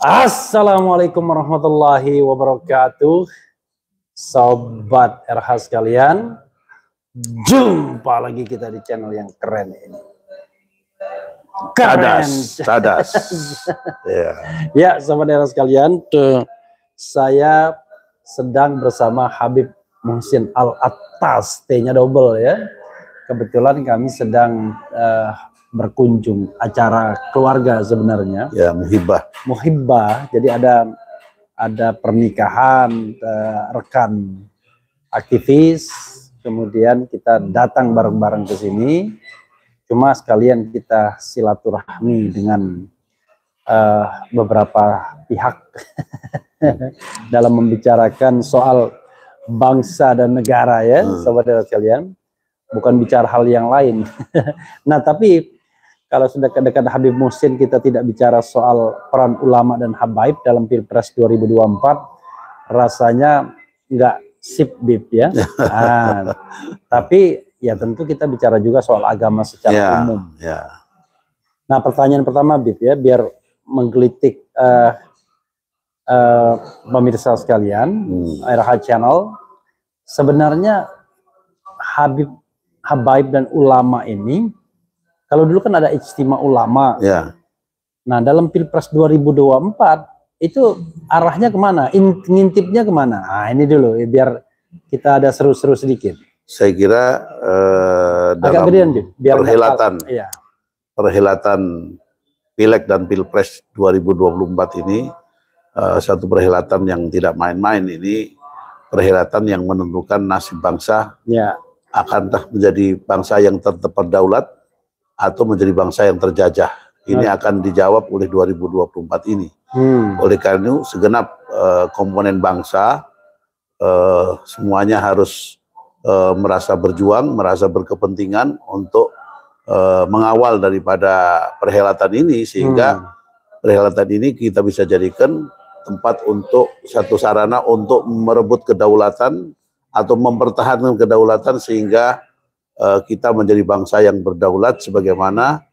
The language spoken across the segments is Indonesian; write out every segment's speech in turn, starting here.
Assalamualaikum warahmatullahi wabarakatuh. Sobat RH sekalian, jumpa lagi kita di channel yang keren ini. Keren. Cadas. Ya, sobat RH sekalian, saya sedang bersama Habib Muhsin Al-Attas, T-nya double ya. Kebetulan kami sedang berkunjung acara keluarga sebenarnya. Ya, muhibbah. Jadi ada pernikahan rekan aktivis, kemudian kita datang bareng-bareng ke sini. Cuma sekalian kita silaturahmi dengan beberapa pihak dalam membicarakan soal bangsa dan negara ya, sobat sekalian. Bukan bicara hal yang lain. Nah, tapi kalau sudah dekat Habib Muhsin, kita tidak bicara soal peran ulama dan habaib dalam Pilpres 2024, rasanya nggak sip, Bib ya. Nah, tapi ya tentu kita bicara juga soal agama secara umum. Ya. Nah, pertanyaan pertama, Bib ya, biar menggelitik pemirsa sekalian, RH Channel, sebenarnya habaib dan ulama ini, kalau dulu kan ada ijtima ulama. Ya. Nah, dalam Pilpres 2024 itu arahnya kemana? Ngintipnya kemana? Nah, ini dulu ya, biar kita ada seru-seru sedikit. Saya kira dalam gedean, biar perhelatan Pileg dan Pilpres 2024 ini satu perhelatan yang tidak main-main. Ini perhelatan yang menentukan nasib bangsa. Ya. Akankah menjadi bangsa yang tetap berdaulat atau menjadi bangsa yang terjajah. Ini akan dijawab oleh 2024 ini. Oleh karena itu segenap komponen bangsa semuanya harus merasa berjuang, merasa berkepentingan untuk mengawal daripada perhelatan ini, sehingga perhelatan ini kita bisa jadikan tempat untuk satu sarana untuk merebut kedaulatan atau mempertahankan kedaulatan, sehingga kita menjadi bangsa yang berdaulat sebagaimana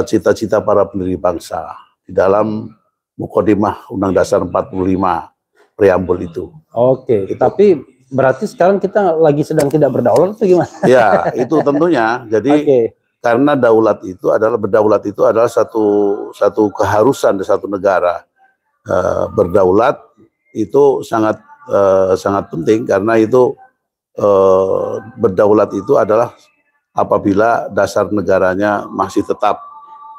cita-cita para pendiri bangsa di dalam Mukadimah Undang Dasar 45 preambul itu. Oke, tapi berarti sekarang kita lagi sedang tidak berdaulat atau gimana? Ya, itu tentunya. Jadi karena berdaulat itu adalah satu keharusan di satu negara. Berdaulat itu sangat penting, karena itu berdaulat itu adalah apabila dasar negaranya masih tetap,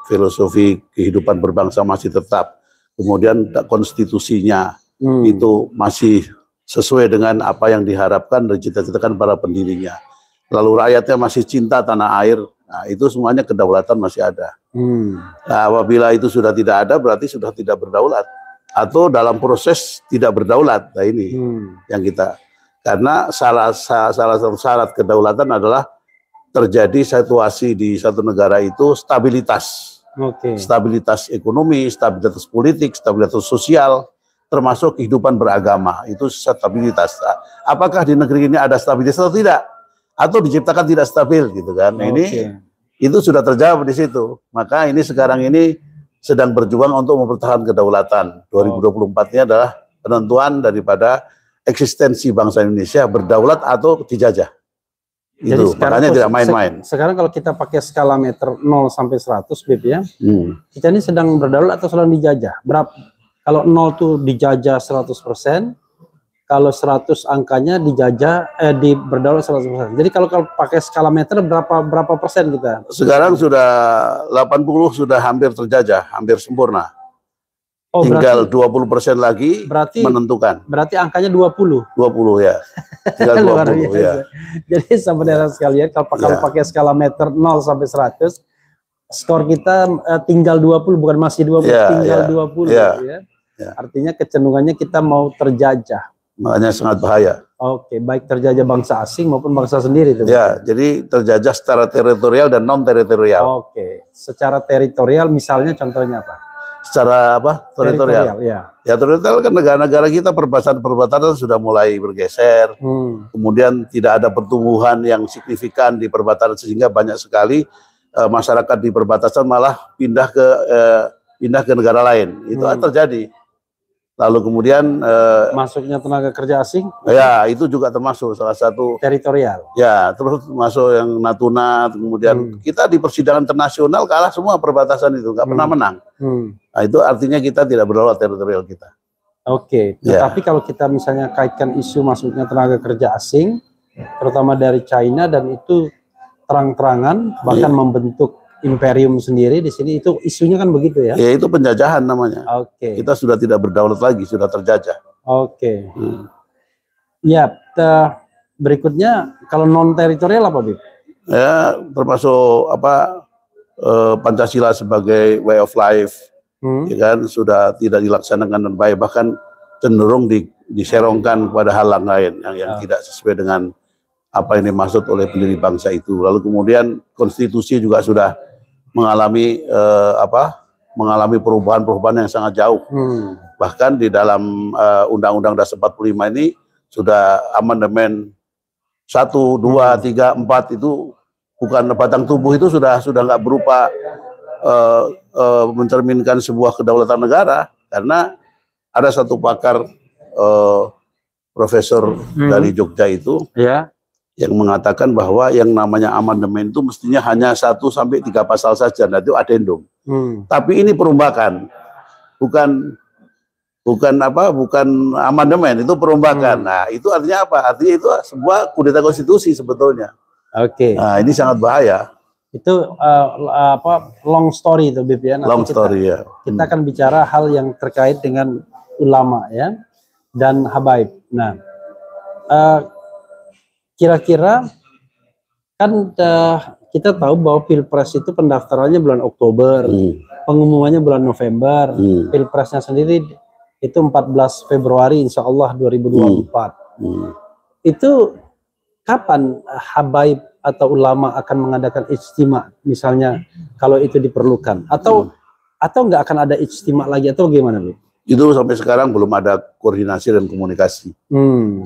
filosofi kehidupan berbangsa masih tetap, kemudian konstitusinya itu masih sesuai dengan apa yang diharapkan dan cita-citakan para pendirinya, lalu rakyatnya masih cinta tanah air. Nah, itu semuanya kedaulatan masih ada. Nah, apabila itu sudah tidak ada, berarti sudah tidak berdaulat atau dalam proses tidak berdaulat. Nah, ini yang kita, karena salah satu syarat kedaulatan adalah terjadi situasi di satu negara itu stabilitas. Stabilitas ekonomi, stabilitas politik, stabilitas sosial, termasuk kehidupan beragama, itu stabilitas. Apakah di negeri ini ada stabilitas atau tidak? Atau diciptakan tidak stabil gitu kan. Ini itu sudah terjawab di situ. Maka ini sekarang ini sedang berjuang untuk mempertahankan kedaulatan. 2024 ini adalah penentuan daripada eksistensi bangsa Indonesia, berdaulat atau dijajah. Itu makanya tidak main-main. Sekarang kalau kita pakai skala meter 0 sampai 100 Bib ya, kita ini sedang berdaulat atau sedang dijajah? Berapa? Kalau 0 tuh dijajah 100%, kalau 100 angkanya dijajah berdaulat 100%. Jadi kalau pakai skala meter berapa persen kita? Sekarang sudah 80, sudah hampir terjajah, hampir sempurna. Tinggal 20% lagi menentukan. Berarti angkanya 20. 20 ya. Tinggal 20 ya. Jadi saudara sekalian, kalau pakai skala meter 0 sampai 100, skor kita tinggal 20, bukan masih 20, tinggal 20 ya. Artinya kecenderungannya kita mau terjajah. Makanya sangat bahaya. Oke, baik terjajah bangsa asing maupun bangsa sendiri. Ya, jadi terjajah secara teritorial dan non teritorial. Oke, secara teritorial misalnya contohnya apa? Secara apa? Teritorial. Ya, teritorial kan negara-negara kita perbatasan sudah mulai bergeser. Kemudian tidak ada pertumbuhan yang signifikan di perbatasan, sehingga banyak sekali masyarakat di perbatasan malah pindah ke negara lain. Itu terjadi. Lalu kemudian masuknya tenaga kerja asing, ya itu juga termasuk salah satu teritorial. Ya, terus masuk yang Natuna, kemudian kita di persidangan internasional kalah semua perbatasan itu, nggak pernah menang. Nah, itu artinya kita tidak berdaulat teritorial kita. Oke, tapi kalau kita misalnya kaitkan isu masuknya tenaga kerja asing, terutama dari China, dan itu terang-terangan bahkan membentuk imperium sendiri di sini, itu isunya kan begitu ya? Ya, itu penjajahan namanya. Oke. Kita sudah tidak berdaulat lagi, sudah terjajah. Oke. Ya, berikutnya kalau non teritorial apa, Bib? Ya, termasuk Pancasila sebagai way of life, ya kan, sudah tidak dilaksanakan dengan baik, bahkan cenderung diserongkan kepada hal lain yang tidak sesuai dengan apa yang dimaksud oleh pendiri bangsa itu. Lalu kemudian konstitusi juga sudah mengalami perubahan-perubahan yang sangat jauh. Bahkan di dalam Undang-Undang Dasar 45 ini sudah amandemen 1, 2, 3, 4 itu bukan batang tubuh, itu sudah nggak berupa mencerminkan sebuah kedaulatan negara, karena ada satu pakar profesor dari Jogja itu yang mengatakan bahwa yang namanya amandemen itu mestinya hanya 1 sampai 3 pasal saja, nah itu adendum. Tapi ini perombakan, bukan amandemen, itu perombakan. Nah, itu artinya apa? Artinya itu sebuah kudeta konstitusi sebetulnya. Oke. Nah, ini sangat bahaya. Itu long story itu, Bib, ya. Nanti long story, ya. Kita akan bicara hal yang terkait dengan ulama, ya, dan habaib. Nah, kira-kira kan kita tahu bahwa Pilpres itu pendaftarannya bulan Oktober, pengumumannya bulan November, Pilpresnya sendiri itu 14 Februari insya Allah 2024. Itu kapan habaib atau ulama akan mengadakan ijtima, misalnya kalau itu diperlukan, atau nggak akan ada ijtima lagi, atau gimana, Bu? Itu sampai sekarang belum ada koordinasi dan komunikasi.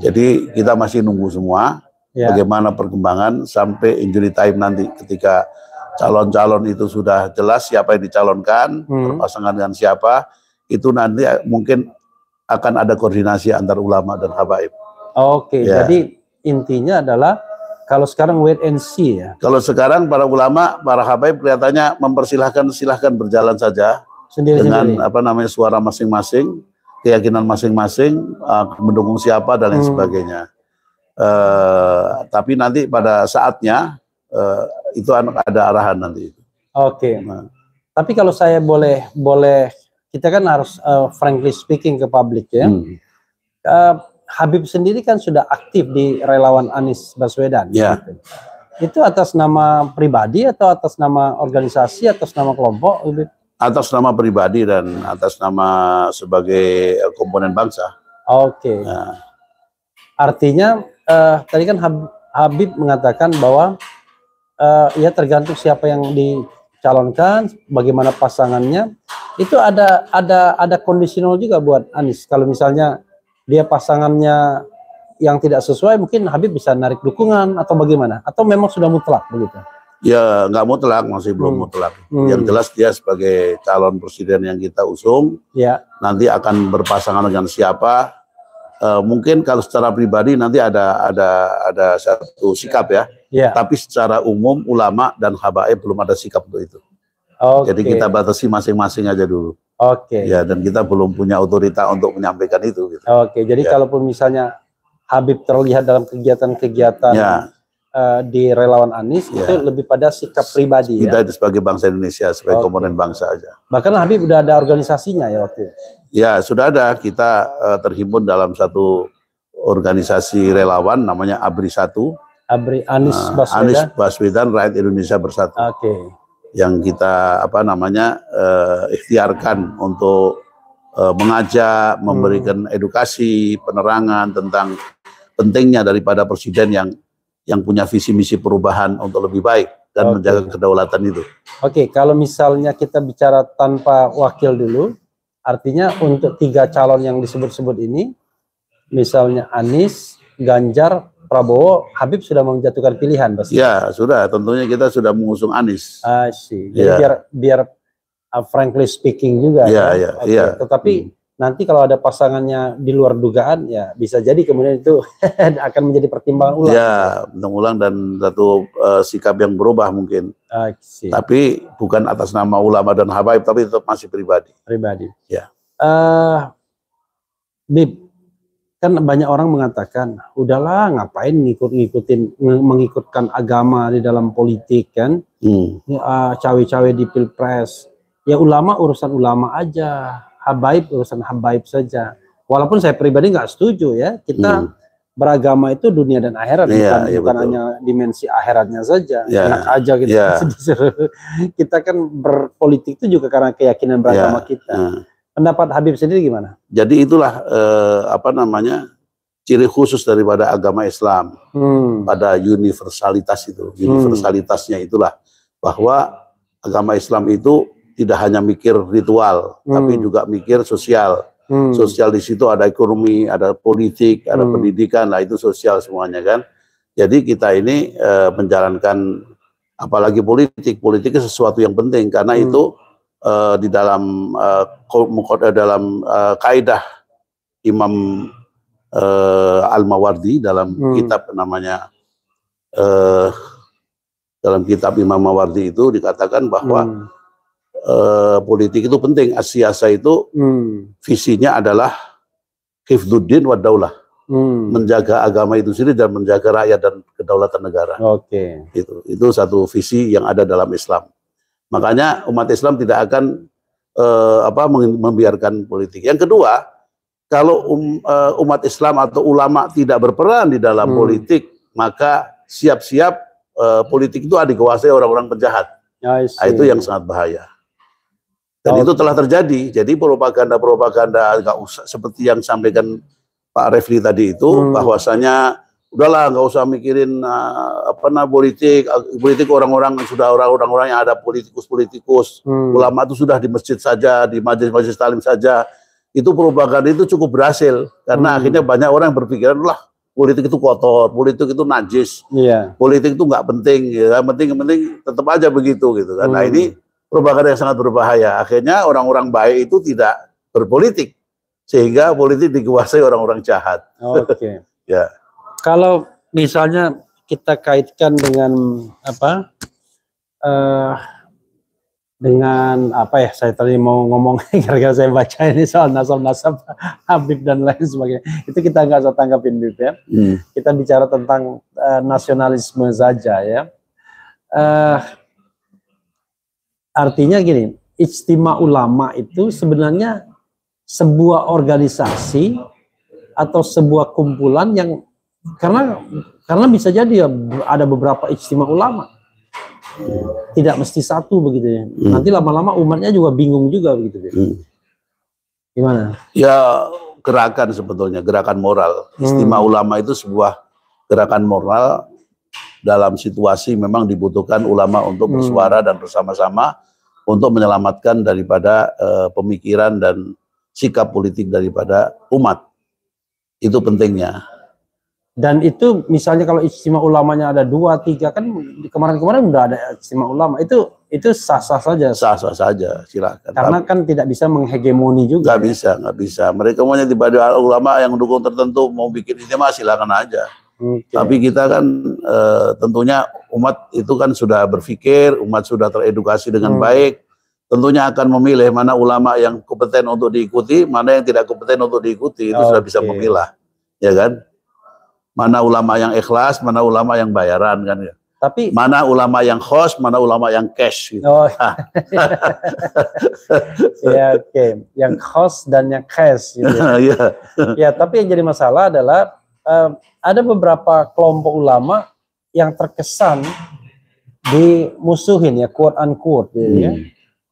Jadi kita masih nunggu semua. Bagaimana perkembangan sampai injury time nanti, ketika calon-calon itu sudah jelas siapa yang dicalonkan, berpasangan dengan siapa, itu nanti mungkin akan ada koordinasi antar ulama dan habaib. Oke, jadi intinya adalah kalau sekarang wait and see, ya. Kalau sekarang para ulama, para habaib kelihatannya silahkan berjalan saja dengan suara masing-masing, keyakinan masing-masing, mendukung siapa dan lain sebagainya. Tapi nanti pada saatnya itu ada arahan nanti. Oke. Tapi kalau saya boleh kita kan harus frankly speaking ke publik, ya. Habib sendiri kan sudah aktif di relawan Anies Baswedan. Gitu. Itu atas nama pribadi atau atas nama organisasi, atas nama kelompok, Habib? Atas nama pribadi dan atas nama sebagai komponen bangsa. Oke. Artinya tadi kan Habib mengatakan bahwa ya tergantung siapa yang dicalonkan, bagaimana pasangannya. Itu ada kondisional juga buat Anies. Kalau misalnya dia pasangannya yang tidak sesuai, mungkin Habib bisa narik dukungan atau bagaimana? Atau memang sudah mutlak begitu? Ya nggak mutlak, masih belum mutlak. Yang jelas dia sebagai calon presiden yang kita usung, nanti akan berpasangan dengan siapa. Mungkin kalau secara pribadi nanti ada satu sikap, ya. Tapi secara umum ulama dan habaib belum ada sikap untuk itu. Jadi kita batasi masing-masing aja dulu. Ya, dan kita belum punya otorita untuk menyampaikan itu. Gitu. Jadi kalaupun misalnya Habib terlihat dalam kegiatan-kegiatan di relawan Anies, itu lebih pada sikap pribadi. Kita itu sebagai bangsa Indonesia, sebagai komponen bangsa aja. Bahkan Habib udah ada organisasinya, ya, waktu itu? Ya, sudah ada. Kita terhimpun dalam satu organisasi relawan namanya ABRI 1. ABRI, Anies Baswedan. Anies Baswedan Rakyat Indonesia Bersatu. Yang kita ikhtiarkan untuk mengajak, memberikan edukasi, penerangan tentang pentingnya daripada presiden yang punya visi misi perubahan untuk lebih baik dan menjaga kedaulatan itu. Kalau misalnya kita bicara tanpa wakil dulu, artinya untuk 3 calon yang disebut-sebut ini, misalnya Anies, Ganjar, Prabowo, Habib sudah menjatuhkan pilihan pasti. Ya sudah, tentunya kita sudah mengusung Anies. Jadi biar frankly speaking juga ya. Okay. Tetapi nanti kalau ada pasangannya di luar dugaan, ya bisa jadi kemudian itu akan menjadi pertimbangan ulang. Ya, ulang dan satu sikap yang berubah mungkin. Tapi bukan atas nama ulama dan habaib, tapi tetap masih pribadi. Ya. Bib, kan banyak orang mengatakan, udahlah ngapain mengikutkan agama di dalam politik kan, cawe-cawe di pilpres, ya ulama urusan ulama aja, habaib urusan habaib saja. Walaupun saya pribadi nggak setuju ya, kita beragama itu dunia dan akhirat, bukan hanya dimensi akhiratnya saja. Enak aja gitu. Kita kan berpolitik itu juga karena keyakinan beragama kita. Pendapat Habib sendiri gimana? Jadi itulah ciri khusus daripada agama Islam pada universalitas itu. Universalitasnya itulah bahwa agama Islam itu tidak hanya mikir ritual, tapi juga mikir sosial. Sosial di situ ada ekonomi, ada politik, ada pendidikan, lah itu sosial semuanya kan. Jadi kita ini menjalankan apalagi politik itu sesuatu yang penting karena itu di dalam kaidah Imam Al-Mawardi dalam kitab namanya dalam kitab Imam Mawardi itu dikatakan bahwa politik itu penting. As-siyasah itu visinya adalah hifdzuddin wa daulah, menjaga agama itu sendiri dan menjaga rakyat dan kedaulatan negara. Itu satu visi yang ada dalam Islam. Makanya umat Islam tidak akan membiarkan politik. Yang kedua, kalau umat Islam atau ulama tidak berperan di dalam politik, maka siap-siap politik itu dikuasai orang-orang penjahat. Itu yang sangat bahaya. Dan itu telah terjadi. Jadi propaganda nggak usah seperti yang sampaikan Pak Refli tadi itu, bahwasanya udahlah nggak usah mikirin politik orang-orang yang ada politikus, ulama itu sudah di masjid saja, di majelis taklim saja. Itu propaganda itu cukup berhasil karena akhirnya banyak orang yang berpikiran lah politik itu kotor, politik itu najis, politik itu nggak penting, ya penting tetap aja begitu gitu kan. Nah ini propaganda yang sangat berbahaya. Akhirnya orang-orang baik itu tidak berpolitik sehingga politik dikuasai orang-orang jahat. Ya. Kalau misalnya kita kaitkan dengan saya tadi mau ngomong gara-gara saya baca ini soal nasab Habib dan lain sebagainya, itu kita nggak usah tanggapin Bib ya. Kita bicara tentang nasionalisme saja ya. Artinya gini, Ijtima Ulama itu sebenarnya sebuah organisasi atau sebuah kumpulan yang karena bisa jadi ya ada beberapa ijtima ulama, tidak mesti satu begitu ya. Nanti lama-lama umatnya juga bingung juga begitu ya. Gimana? Ya gerakan sebetulnya, gerakan moral. Ijtima ulama itu sebuah gerakan moral dalam situasi memang dibutuhkan ulama untuk bersuara dan bersama-sama untuk menyelamatkan daripada pemikiran dan sikap politik daripada umat. Itu pentingnya. Dan itu misalnya kalau ijtima ulamanya ada 2, 3 kan kemarin-kemarin udah ada ijtima ulama, itu sah-sah saja. Sah-sah saja, silakan. Karena kan tidak bisa menghegemoni juga. Nggak bisa. Mereka maunya tiba-tiba ulama yang mendukung tertentu mau bikin ijtima silakan aja. Tapi kita kan tentunya umat itu kan sudah berpikir, umat sudah teredukasi dengan baik. Tentunya akan memilih mana ulama yang kompeten untuk diikuti, mana yang tidak kompeten untuk diikuti. Itu sudah bisa memilah, ya kan? Mana ulama yang ikhlas, mana ulama yang bayaran kan ya. Tapi mana ulama yang khos, mana ulama yang cash gitu. Ya yang khos dan yang cash gitu. Ya, tapi yang jadi masalah adalah ada beberapa kelompok ulama yang terkesan dimusuhin ya, quote unquote gitu ya.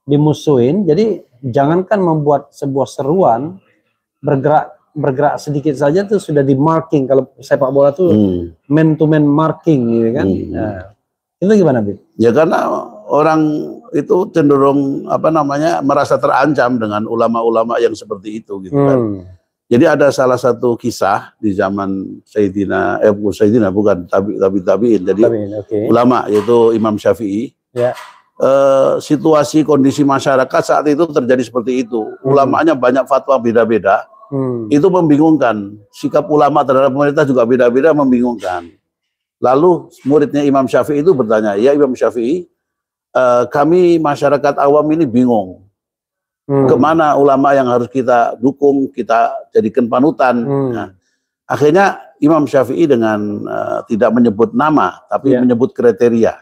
Dimusuhin. Jadi jangankan membuat sebuah seruan, bergerak sedikit saja tuh sudah di marking. Kalau sepak bola tuh man to man marking gitu kan. Nah, itu gimana, Bib? Ya karena orang itu cenderung merasa terancam dengan ulama-ulama yang seperti itu gitu kan. Jadi ada salah satu kisah di zaman Sayyidina bukan tabi'in. Jadi ulama yaitu Imam Syafi'i. Ya. Situasi kondisi masyarakat saat itu terjadi seperti itu. Ulamanya banyak fatwa beda-beda. Itu membingungkan. Sikap ulama terhadap pemerintah juga beda-beda, membingungkan. Lalu muridnya Imam Syafi'i itu bertanya, ya Imam Syafi'i, kami masyarakat awam ini bingung. Kemana ulama yang harus kita dukung, kita jadikan panutan. Nah, akhirnya Imam Syafi'i dengan tidak menyebut nama, tapi menyebut kriteria.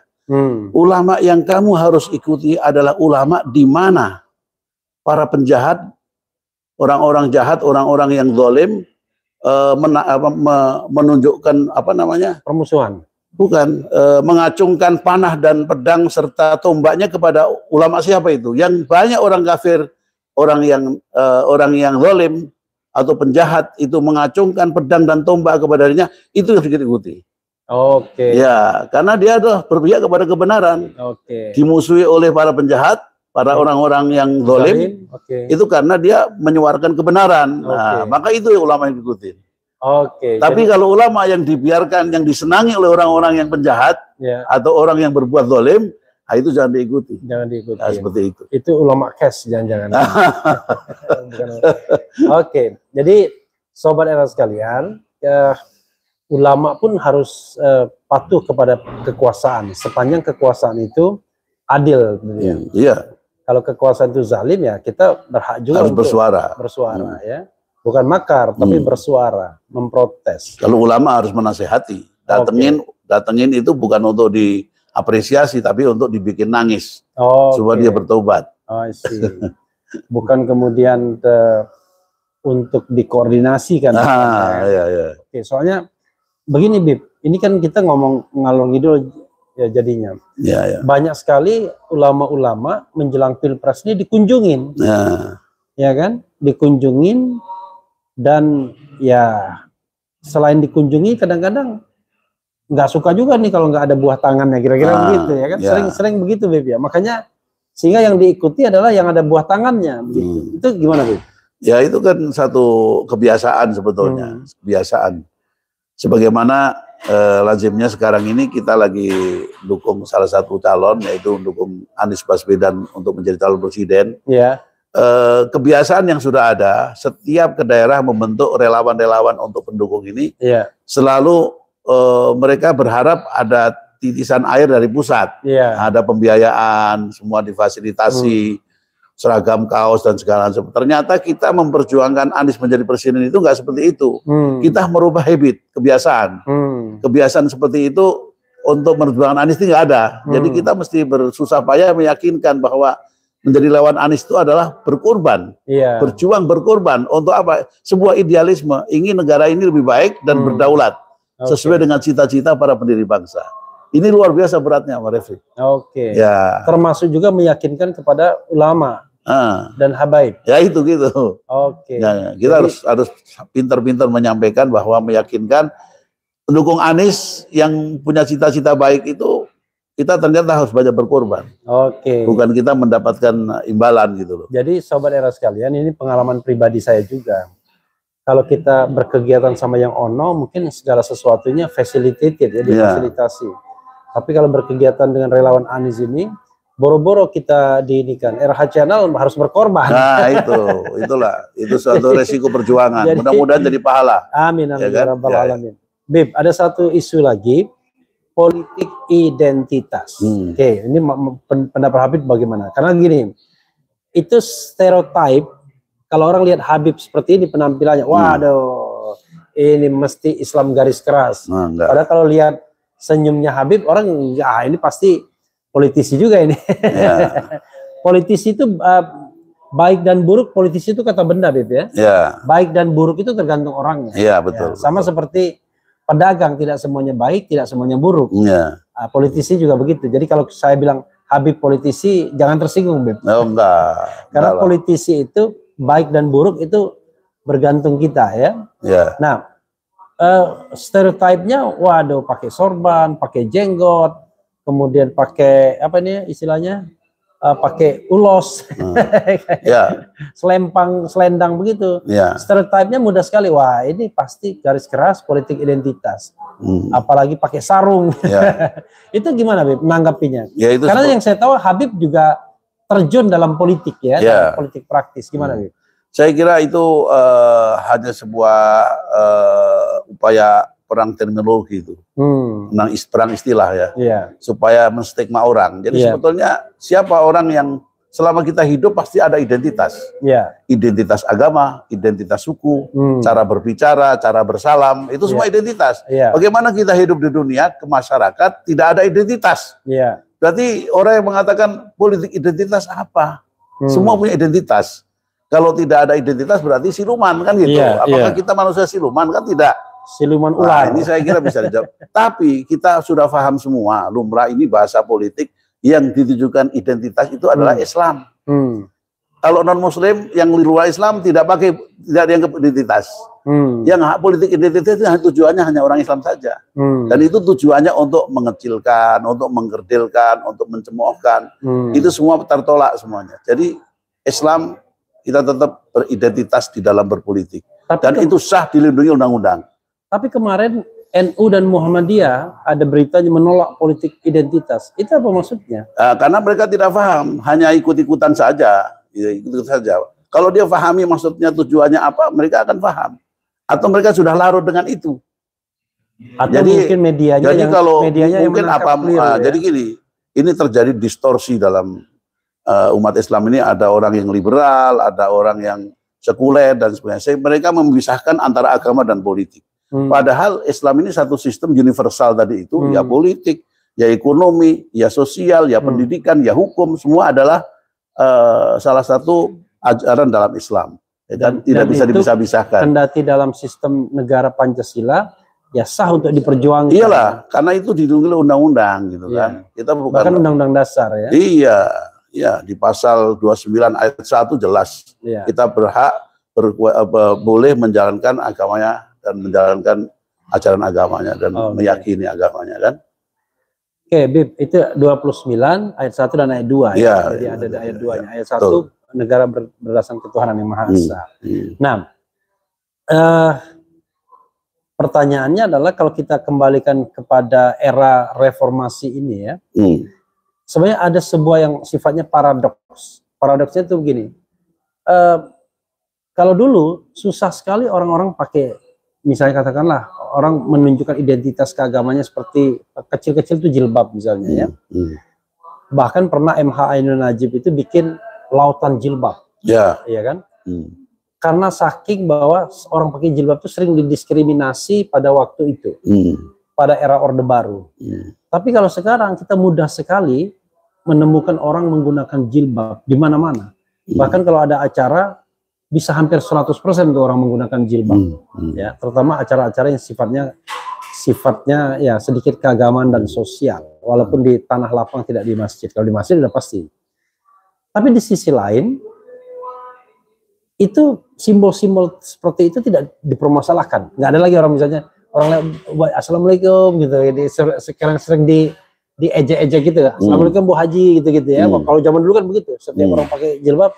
Ulama yang kamu harus ikuti adalah ulama di mana para penjahat, orang-orang jahat, orang-orang yang zalim menunjukkan permusuhan. Bukan, mengacungkan panah dan pedang serta tombaknya kepada ulama siapa itu? Yang banyak orang kafir, orang yang zalim atau penjahat itu mengacungkan pedang dan tombak kepadanya, itu yang harus diikuti. Oke. Ya, karena dia adalah berpihak kepada kebenaran. Oke. Dimusuhi oleh para penjahat, para orang-orang yang zalim. Itu karena dia menyuarakan kebenaran. Nah, maka itu ulama yang diikuti. Oke. Tapi kalau ulama yang dibiarkan, yang disenangi oleh orang-orang yang penjahat atau orang yang berbuat zalim, nah itu jangan diikuti. Jangan diikuti. Nah, seperti itu. Itu ulama cash jangan-jangan. Oke. Jadi sobat era sekalian, ulama pun harus patuh kepada kekuasaan sepanjang kekuasaan itu adil. Iya. Kalau kekuasaan itu zalim ya kita berhak juga harus untuk bersuara. Ya. Bukan makar tapi bersuara, memprotes. Kalau ulama harus menasehati. Datengin itu bukan untuk diapresiasi tapi untuk dibikin nangis. Supaya dia bertobat. I see. Bukan kemudian untuk dikoordinasikan. Iya. Oke, soalnya begini Bib, ini kan kita ngomong ngalor ngidul ya jadinya. Ya. Banyak sekali ulama-ulama menjelang pilpres ini dikunjungin. Ya kan? Dikunjungin dan ya selain dikunjungi kadang-kadang nggak suka juga nih kalau nggak ada buah tangannya, kira-kira begitu ya kan? Sering begitu Bib ya. Makanya sehingga yang diikuti adalah yang ada buah tangannya begitu. Itu gimana Bib? Ya itu kan satu kebiasaan sebetulnya, kebiasaan. Sebagaimana lazimnya sekarang ini kita lagi dukung salah satu calon, yaitu dukung Anies Baswedan untuk menjadi calon presiden. Ya. Kebiasaan yang sudah ada, setiap ke daerah membentuk relawan-relawan untuk pendukung ini, selalu mereka berharap ada titisan air dari pusat, ada pembiayaan, semua difasilitasi, seragam, kaos dan segala macam. Ternyata kita memperjuangkan Anies menjadi presiden itu nggak seperti itu. Kita merubah habit, kebiasaan. Kebiasaan seperti itu untuk memperjuangkan Anies itu nggak ada. Jadi kita mesti bersusah payah meyakinkan bahwa menjadi lawan Anies itu adalah berkorban, berjuang berkorban untuk apa? Sebuah idealisme, ingin negara ini lebih baik dan berdaulat sesuai dengan cita-cita para pendiri bangsa. Ini luar biasa beratnya, Pak Refri. Ya. Termasuk juga meyakinkan kepada ulama dan habaib. Ya itu gitu. Ya, kita harus pintar-pintar menyampaikan bahwa meyakinkan pendukung Anies yang punya cita-cita baik itu kita ternyata harus banyak berkorban. Bukan kita mendapatkan imbalan gitu loh. Jadi sobat era sekalian, ini pengalaman pribadi saya juga. Kalau kita berkegiatan sama yang ono, mungkin segala sesuatunya facilitated, ya difasilitasi. Tapi kalau berkegiatan dengan relawan Anies ini, boro-boro kita diinikan. RH Channel harus berkorban. Nah itu suatu resiko perjuangan. Mudah-mudahan jadi pahala. Amin, amin, ya rabbal alamin. Bib, ada satu isu lagi, politik identitas. Oke, ini pendapat Habib bagaimana? Karena gini, itu stereotip. Kalau orang lihat Habib seperti ini penampilannya, waduh, ini mesti Islam garis keras. Padahal kalau lihat senyumnya Habib, orang ini pasti politisi juga ini. Politisi itu baik dan buruk, politisi itu kata benda, Bib ya. Baik dan buruk itu tergantung orangnya. Betul. Sama seperti pedagang, tidak semuanya baik, tidak semuanya buruk. Politisi juga begitu. Jadi kalau saya bilang Habib politisi, jangan tersinggung, Bib. Karena politisi itu baik dan buruk itu bergantung kita ya. Nah, stereotipnya, waduh, pakai sorban, pakai jenggot, kemudian pakai apa nih istilahnya, pakai ulos, Ya, selendang begitu. ya. Stereotipnya mudah sekali. Wah, ini pasti garis keras politik identitas. Hmm. Apalagi pakai sarung. Ya. Itu gimana, Habib, menanggapinya? Ya, itu Karena yang saya tahu Habib juga terjun dalam politik ya, dalam politik praktis. Gimana, Habib? Saya kira itu hanya sebuah upaya perang terminologi itu, perang istilah ya, supaya menstigma orang. Jadi sebetulnya siapa orang yang selama kita hidup pasti ada identitas, identitas agama, identitas suku, cara berbicara, cara bersalam, itu semua identitas. Bagaimana kita hidup di dunia ke masyarakat tidak ada identitas? Berarti orang yang mengatakan politik identitas apa? Semua punya identitas. Kalau tidak ada identitas berarti siluman kan gitu. Apakah kita manusia siluman? Kan tidak. Siluman ular. Nah, ini saya kira bisa dijawab. Tapi kita sudah paham semua, lumrah ini bahasa politik yang ditujukan identitas itu adalah Islam. Kalau non Muslim yang di luar Islam tidak dianggap identitas. Yang hak politik identitas itu tujuannya hanya orang Islam saja. Dan itu tujuannya untuk mengecilkan, untuk mengkerdilkan, untuk mencemoohkan. Itu semua tertolak semuanya. Jadi Islam kita tetap beridentitas di dalam berpolitik. Dan itu sah dilindungi undang-undang. Tapi kemarin NU dan Muhammadiyah ada beritanya menolak politik identitas. Itu apa maksudnya? Karena mereka tidak paham, hanya ikut-ikutan saja. Ikut-ikutan saja. Kalau dia pahami maksudnya tujuannya apa, mereka akan paham. Atau mereka sudah larut dengan itu. Atau jadi, mungkin medianya jadi yang, kalau medianya mungkin yang apa? Jadi gini, ini terjadi distorsi dalam umat Islam ini. Ada orang yang liberal, ada orang yang sekuler dan sebagainya. Mereka memisahkan antara agama dan politik. Padahal Islam ini satu sistem universal tadi itu, ya politik, ya ekonomi, ya sosial, ya pendidikan, ya hukum, semua adalah salah satu ajaran dalam Islam. Dan tidak bisa dipisah-pisahkan. Kendati dalam sistem negara Pancasila, ya sah untuk diperjuangkan. Iyalah, karena itu dilindungi oleh undang-undang gitu kan. Kita bukan bahkan undang-undang dasar ya. Iya, ya di pasal 29 ayat 1 jelas. Kita berhak boleh menjalankan agamanya dan menjalankan ajaran agamanya dan meyakini agamanya kan. Oke, Bib, itu 29 ayat 1 dan ayat 2 ya. Jadi ada ayat 2-nya. Ayat 1 negara berdasarkan ketuhanan yang Maha Esa. Nah, pertanyaannya adalah kalau kita kembalikan kepada era reformasi ini ya. Sebenarnya ada sebuah yang sifatnya paradoks. Paradoksnya itu begini. Kalau dulu susah sekali orang-orang pakai, misalnya katakanlah orang menunjukkan identitas keagamannya seperti kecil-kecil itu jilbab misalnya ya. Bahkan pernah MH Ainun Najib itu bikin lautan jilbab. Iya kan? Karena saking bahwa orang pakai jilbab itu sering didiskriminasi pada waktu itu. Pada era Orde Baru. Tapi kalau sekarang kita mudah sekali menemukan orang menggunakan jilbab di mana-mana. Bahkan kalau ada acara bisa hampir 100% tuh orang menggunakan jilbab. Ya, terutama acara-acara yang sifatnya ya sedikit keagamaan dan sosial, walaupun di tanah lapang tidak di masjid. Kalau di masjid sudah pasti. Tapi di sisi lain itu simbol-simbol seperti itu tidak dipermasalahkan. Nggak ada lagi orang misalnya orang assalamualaikum gitu. Jadi sekarang sering diejek-ejek gitu. Assalamualaikum Bu Haji gitu-gitu ya. Kalau zaman dulu kan begitu. Setiap orang pakai jilbab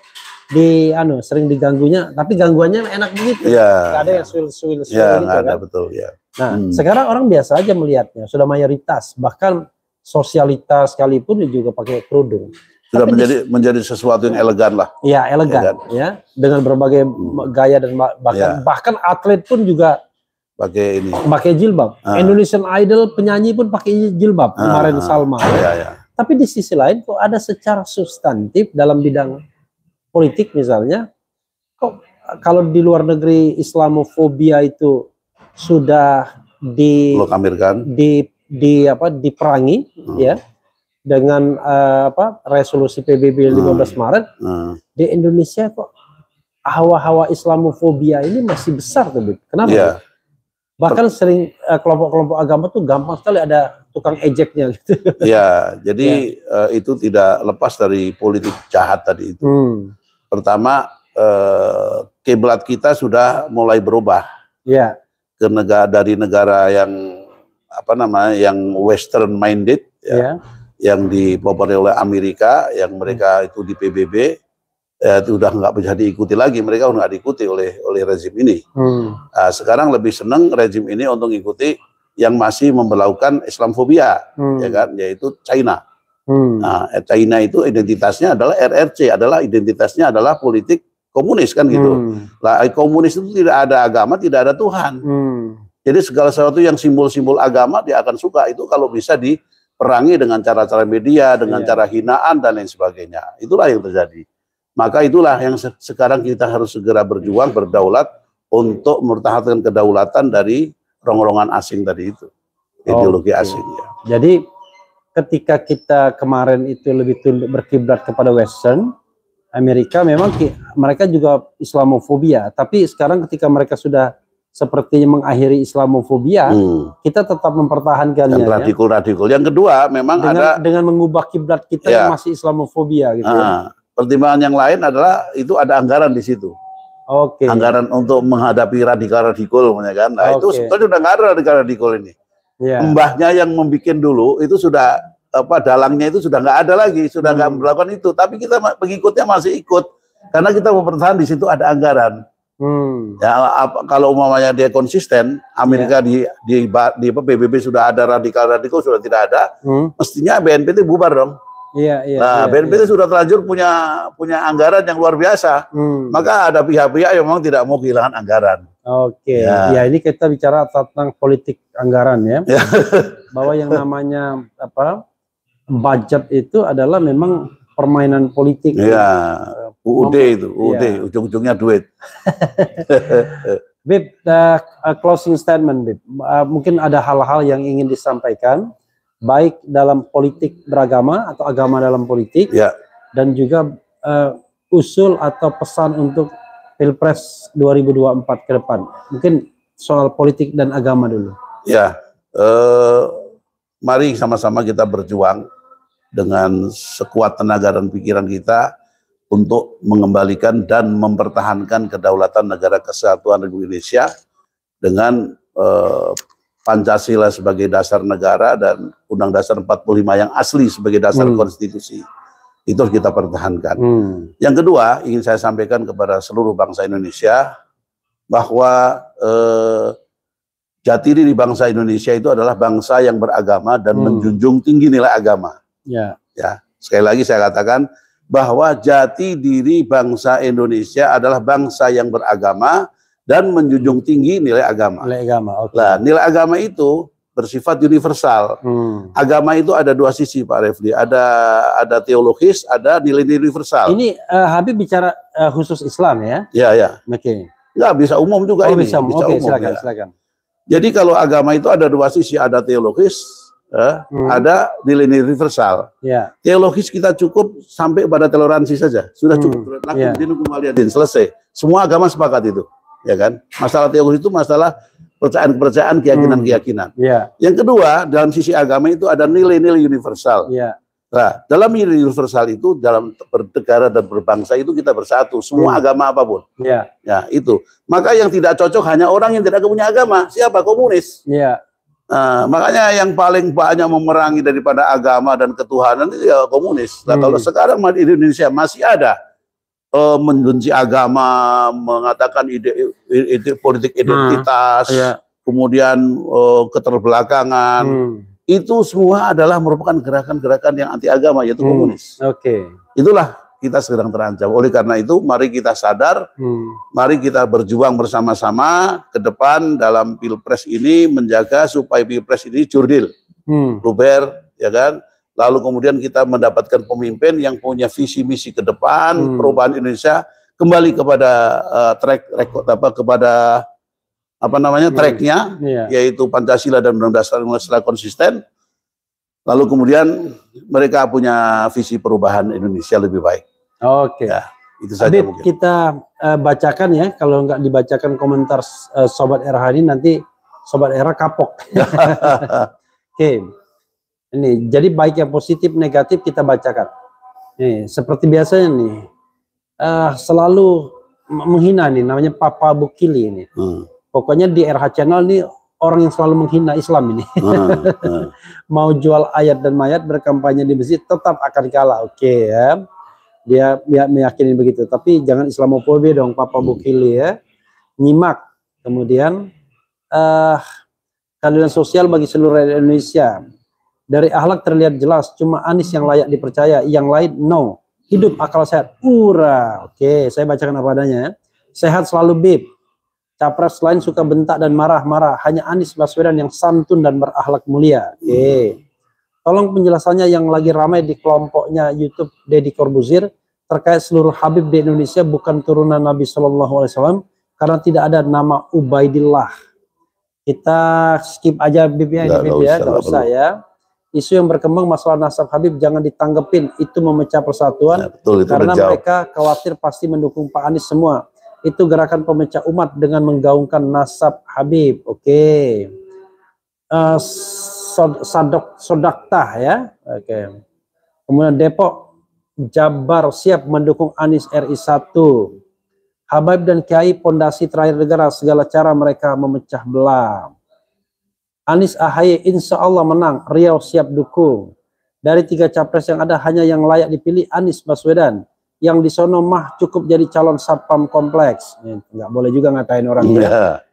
sering diganggunya, tapi gangguannya enak begitu. Nggak ada yang suil-suil gitu ada, kan. Betul ya. Nah, sekarang orang biasa aja melihatnya, sudah mayoritas, bahkan sosialitas sekalipun juga pakai kerudung. Sudah menjadi sesuatu yang elegan lah. Iya, elegan ya, dengan berbagai gaya dan bahkan atlet pun juga pakai jilbab. Indonesian Idol penyanyi pun pakai jilbab kemarin Salma. Tapi di sisi lain kok ada secara substantif dalam bidang politik misalnya, kok kalau di luar negeri Islamofobia itu sudah diperangi ya dengan resolusi PBB 15 Maret di Indonesia kok hawa-hawa Islamofobia ini masih besar tuh. Kenapa? Bahkan sering kelompok-kelompok agama tuh gampang sekali ada tukang ejeknya gitu. Ya, jadi itu tidak lepas dari politik jahat tadi itu. Pertama, kiblat kita sudah mulai berubah. Dari negara yang yang western minded yang dipelopori oleh Amerika, yang mereka itu di PBB, itu udah nggak bisa diikuti lagi, mereka udah nggak diikuti oleh rezim ini. Nah, sekarang lebih senang rezim ini untuk mengikuti yang masih memperlakukan Islamofobia, ya kan, yaitu China. Nah, China itu identitasnya adalah RRC, identitasnya adalah politik komunis kan gitu. Lah komunis itu tidak ada agama, tidak ada Tuhan. Jadi segala sesuatu yang simbol-simbol agama dia akan suka, itu kalau bisa diperangi dengan cara-cara media, dengan cara hinaan dan lain sebagainya. Itulah yang terjadi. Maka itulah yang sekarang kita harus segera berjuang, berdaulat untuk mempertahankan kedaulatan dari rongrongan asing tadi itu, ideologi asing ya. Jadi ketika kita kemarin itu lebih berkiblat kepada Western, Amerika memang mereka juga Islamofobia, tapi sekarang ketika mereka sudah sepertinya mengakhiri Islamofobia, kita tetap mempertahankannya. Yang radikal-radikal. Yang kedua memang dengan mengubah kiblat kita yang masih Islamofobia gitu. Pertimbangan yang lain adalah itu ada anggaran di situ. Anggaran untuk menghadapi radikal-radikal, kan? Nah, itu sebetulnya sudah nggak ada radikal-radikal ini. Mbahnya yang membuat dulu itu sudah dalangnya itu sudah nggak ada lagi, sudah nggak melakukan itu. Tapi kita pengikutnya masih ikut karena kita mempertahankan di situ ada anggaran. Ya, kalau umpamanya dia konsisten, Amerika di PBB sudah ada radikal-radikal sudah tidak ada, mestinya BNPT bubar dong. BNPT sudah terlanjur punya anggaran yang luar biasa. Maka ada pihak-pihak yang memang tidak mau kehilangan anggaran. Ya ini kita bicara tentang politik anggaran ya. Bahwa yang namanya budget itu adalah memang permainan politik. UUD itu, UUD ujung-ujungnya duit. Bib, closing statement, Bib. Mungkin ada hal-hal yang ingin disampaikan, baik dalam politik beragama atau agama dalam politik, dan juga usul atau pesan untuk Pilpres 2024 ke depan. Mungkin soal politik dan agama dulu. Mari sama-sama kita berjuang dengan sekuat tenaga dan pikiran kita untuk mengembalikan dan mempertahankan kedaulatan negara kesatuan Republik Indonesia dengan Pancasila sebagai dasar negara dan Undang Dasar 45 yang asli sebagai dasar konstitusi. Itu harus kita pertahankan. Yang kedua, ingin saya sampaikan kepada seluruh bangsa Indonesia bahwa jati diri bangsa Indonesia itu adalah bangsa yang beragama dan menjunjung tinggi nilai agama. Sekali lagi saya katakan bahwa jati diri bangsa Indonesia adalah bangsa yang beragama dan menjunjung tinggi nilai agama. Nilai agama itu bersifat universal. Agama itu ada dua sisi, Pak Refli. Ada teologis, ada nilai-nilai universal. Ini Habib bicara khusus Islam ya? Nggak, bisa umum juga ini. Bisa umum, silakan. Jadi kalau agama itu ada dua sisi, ada teologis, ada nilai-nilai universal. Teologis kita cukup sampai pada toleransi saja, sudah cukup. Selesai. Semua agama sepakat itu, ya kan? Masalah teologis itu masalah kepercayaan, keyakinan. Yang kedua, dalam sisi agama itu ada nilai-nilai universal. Nah, dalam nilai universal itu, dalam bernegara dan berbangsa itu kita bersatu, semua agama apapun. Itu. Maka yang tidak cocok hanya orang yang tidak punya agama. Siapa? Komunis. Makanya yang paling banyak memerangi daripada agama dan ketuhanan itu ya komunis. Nah, kalau sekarang di Indonesia masih ada membenci agama, mengatakan ide politik identitas, kemudian keterbelakangan, itu semua adalah merupakan gerakan-gerakan yang anti agama, yaitu komunis. Itulah kita sedang terancam. Oleh karena itu, mari kita sadar, mari kita berjuang bersama-sama ke depan dalam Pilpres ini, menjaga supaya Pilpres ini jurdil, luber, ya kan? Lalu kemudian kita mendapatkan pemimpin yang punya visi misi ke depan, perubahan Indonesia kembali kepada tracknya, yaitu Pancasila dan Undang Dasar secara konsisten. Lalu kemudian mereka punya visi perubahan Indonesia lebih baik. Itu saja. Habib, kita bacakan ya, kalau nggak dibacakan komentar Sobat Era hari nanti Sobat Era kapok. Ini jadi baik yang positif negatif kita bacakan. Nih seperti biasanya nih selalu menghina nih, namanya Papa Bukili ini. Pokoknya di RH Channel nih orang yang selalu menghina Islam ini. Mau jual ayat dan mayat, berkampanye di masjid, tetap akan kalah. Oke ya. Dia meyakini begitu. Tapi jangan Islamofobi dong, Papa Bukili ya. Nyimak. Kemudian keadilan sosial bagi seluruh rakyat Indonesia. Dari akhlak terlihat jelas, cuma Anies yang layak dipercaya, yang lain no. Hidup akal sehat. Ura. Oke, saya bacakan apa adanya ya. Sehat selalu Bib. Capres lain suka bentak dan marah-marah. Hanya Anies Baswedan yang santun dan berakhlak mulia. Oke. Tolong penjelasannya yang lagi ramai di kelompoknya YouTube Deddy Corbuzier terkait seluruh Habib di Indonesia bukan turunan Nabi Shallallahu Alaihi Wasallam karena tidak ada nama Ubaidillah. Kita skip aja Bib ya, Bib ya, nggak usah ya. Isu yang berkembang masalah nasab Habib jangan ditanggepin, itu memecah persatuan ya, betul, karena mereka khawatir pasti mendukung Pak Anies semua. Itu gerakan pemecah umat dengan menggaungkan nasab Habib. Oke. Sodaktah ya. Oke. Kemudian Depok, Jabar siap mendukung Anies RI 1. Habib dan Kiai pondasi terakhir negara, segala cara mereka memecah belah. Anies AHY insya Allah menang, Riau siap dukung. Dari 3 capres yang ada hanya yang layak dipilih Anies Baswedan. Yang di sono mah cukup jadi calon satpam kompleks. Nggak boleh juga ngatain orang. Ya.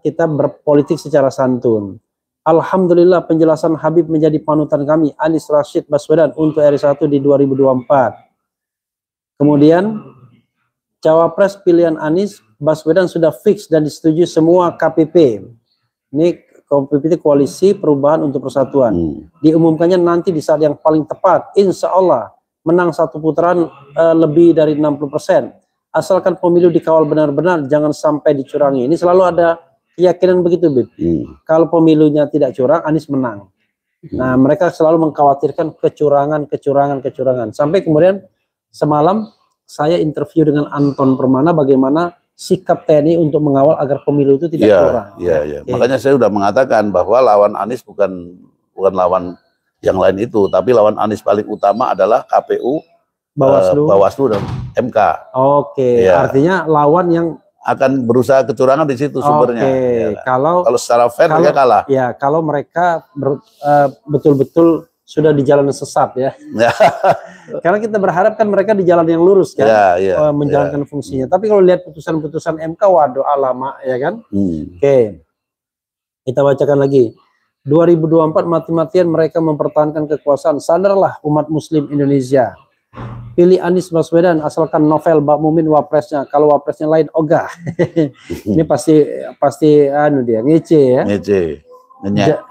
Kita berpolitik secara santun. Alhamdulillah penjelasan Habib menjadi panutan kami, Anies Rashid Baswedan untuk RI 1 di 2024. Kemudian cawapres pilihan Anies Baswedan sudah fix dan disetujui semua KPP. Ini KPP itu Koalisi Perubahan untuk Persatuan. Diumumkannya nanti di saat yang paling tepat. Insya Allah menang 1 putaran lebih dari 60%. Asalkan pemilu dikawal benar-benar, jangan sampai dicurangi. Ini selalu ada keyakinan begitu, Bib. Kalau pemilunya tidak curang, Anies menang. Nah, mereka selalu mengkhawatirkan kecurangan. Sampai kemudian semalam saya interview dengan Anton Permana bagaimana sikap TNI untuk mengawal agar pemilu itu tidak curang. Iya. Makanya saya sudah mengatakan bahwa lawan Anies bukan lawan yang lain itu, tapi lawan Anies paling utama adalah KPU, Bawaslu dan MK. Oke, ya. Artinya lawan yang akan berusaha kecurangan di situ sumbernya. Ya. Kalau secara fair dia kalah. Ya, kalau mereka betul-betul sudah di jalan sesat ya. Karena kita berharap kan mereka di jalan yang lurus kan, menjalankan fungsinya. Tapi kalau lihat putusan-putusan MK, waduh alamak ya kan. Oke, kita bacakan lagi. 2024 mati-matian mereka mempertahankan kekuasaan. Sadarlah umat muslim Indonesia. Pilih Anies Baswedan asalkan Novel Bakmumin wapresnya. Kalau wapresnya lain ogah. Ini pasti anu dia ngece ya.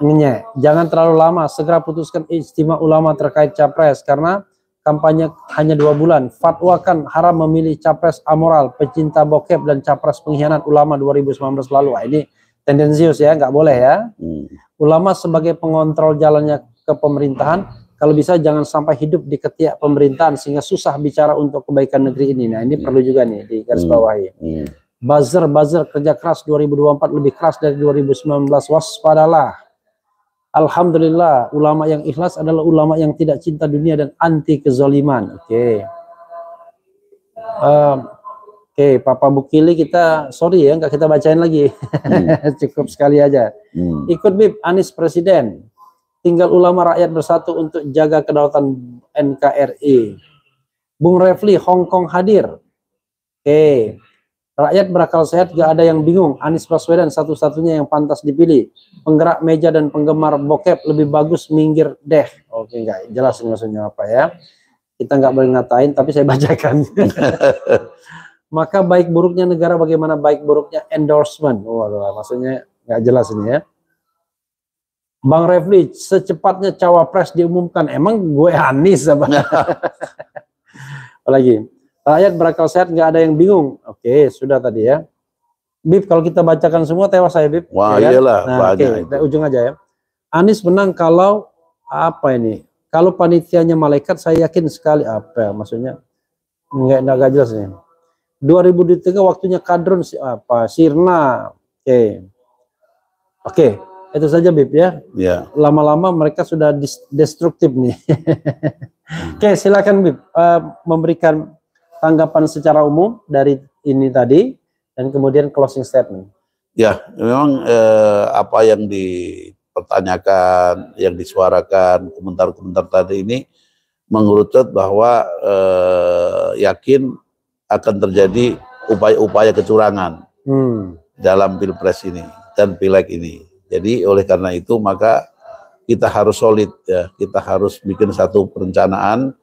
Ngenyek. Jangan terlalu lama, segera putuskan ijtima ulama terkait capres karena kampanye hanya 2 bulan. Fatwakan haram memilih capres amoral, pecinta bokep dan capres pengkhianat ulama 2019 lalu. Wah, ini tendensius ya, nggak boleh ya. Ulama sebagai pengontrol jalannya ke pemerintahan, kalau bisa jangan sampai hidup di ketiak pemerintahan sehingga susah bicara untuk kebaikan negeri ini. Nah, ini perlu juga nih di garis bawahi. Buzzer kerja keras 2024 lebih keras dari 2019. Waspadalah. Alhamdulillah, ulama yang ikhlas adalah ulama yang tidak cinta dunia dan anti kezaliman. Oke, Papa Bukili kita sorry ya, nggak kita bacain lagi. Cukup sekali aja. Ikut Bib, Anies Presiden. Tinggal ulama rakyat bersatu untuk jaga kedaulatan NKRI. Bung Refli, Hong Kong hadir. Oke. Rakyat berakal sehat, gak ada yang bingung. Anies Baswedan satu-satunya yang pantas dipilih. Penggerak meja dan penggemar bokep lebih bagus minggir deh. Oke, nggak jelas maksudnya apa ya. Kita nggak boleh ngatain, tapi saya bacakan. Maka baik buruknya negara bagaimana baik buruknya endorsement. Waduh, maksudnya nggak jelas ini ya. Bang Refli, secepatnya cawapres diumumkan. Emang gue Anies apa? Apalagi rakyat berakal sehat nggak ada yang bingung. Oke, sudah tadi ya. Bib, kalau kita bacakan semua tewas saya Bib. Wah ya kan? Iyalah. Nah, oke, ujung aja ya. Anies menang kalau apa ini? Kalau panitianya malaikat saya yakin sekali apa maksudnya? Nggak jelas nih. 2003 waktunya kadrun apa Sirna. Oke, itu saja Bib ya. Lama-lama mereka sudah destruktif nih. Oke, silakan Bib memberikan tanggapan secara umum dari ini tadi dan kemudian closing statement. Ya, memang apa yang dipertanyakan, yang disuarakan, komentar-komentar tadi ini mengerucut bahwa yakin akan terjadi upaya-upaya kecurangan dalam Pilpres ini dan Pileg ini. Jadi oleh karena itu maka kita harus solid ya, kita harus bikin satu perencanaan,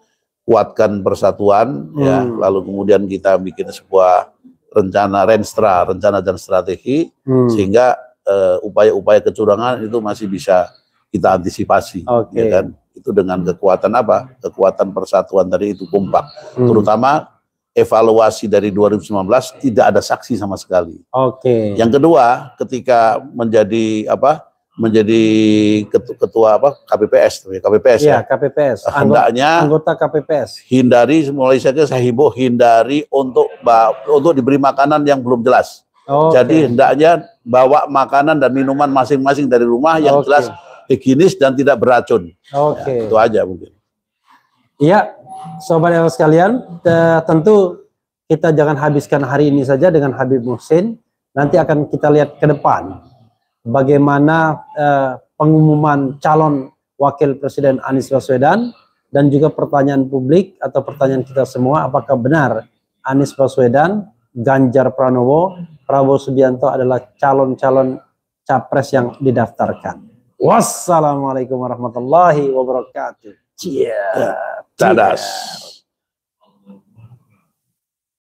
kuatkan persatuan ya, lalu kemudian kita bikin sebuah rencana renstra, rencana dan strategi sehingga upaya-upaya kecurangan itu masih bisa kita antisipasi, ya kan? Itu dengan kekuatan apa? Kekuatan persatuan tadi itu kompak, terutama evaluasi dari 2019 tidak ada saksi sama sekali. Yang kedua, ketika menjadi ketua KPPS ya, KPPS. Hendaknya anggota KPPS hindari, mulai saja saya himbau hindari untuk diberi makanan yang belum jelas. Jadi hendaknya bawa makanan dan minuman masing-masing dari rumah yang jelas higienis dan tidak beracun. Ya, itu aja mungkin. Iya, sobat LS sekalian, tentu kita jangan habiskan hari ini saja dengan Habib Muhsin. Nanti akan kita lihat ke depan bagaimana pengumuman calon wakil presiden Anies Baswedan, dan juga pertanyaan publik atau pertanyaan kita semua, apakah benar Anies Baswedan, Ganjar Pranowo, Prabowo Subianto adalah calon-calon capres yang didaftarkan. Wassalamualaikum warahmatullahi wabarakatuh. Dadas.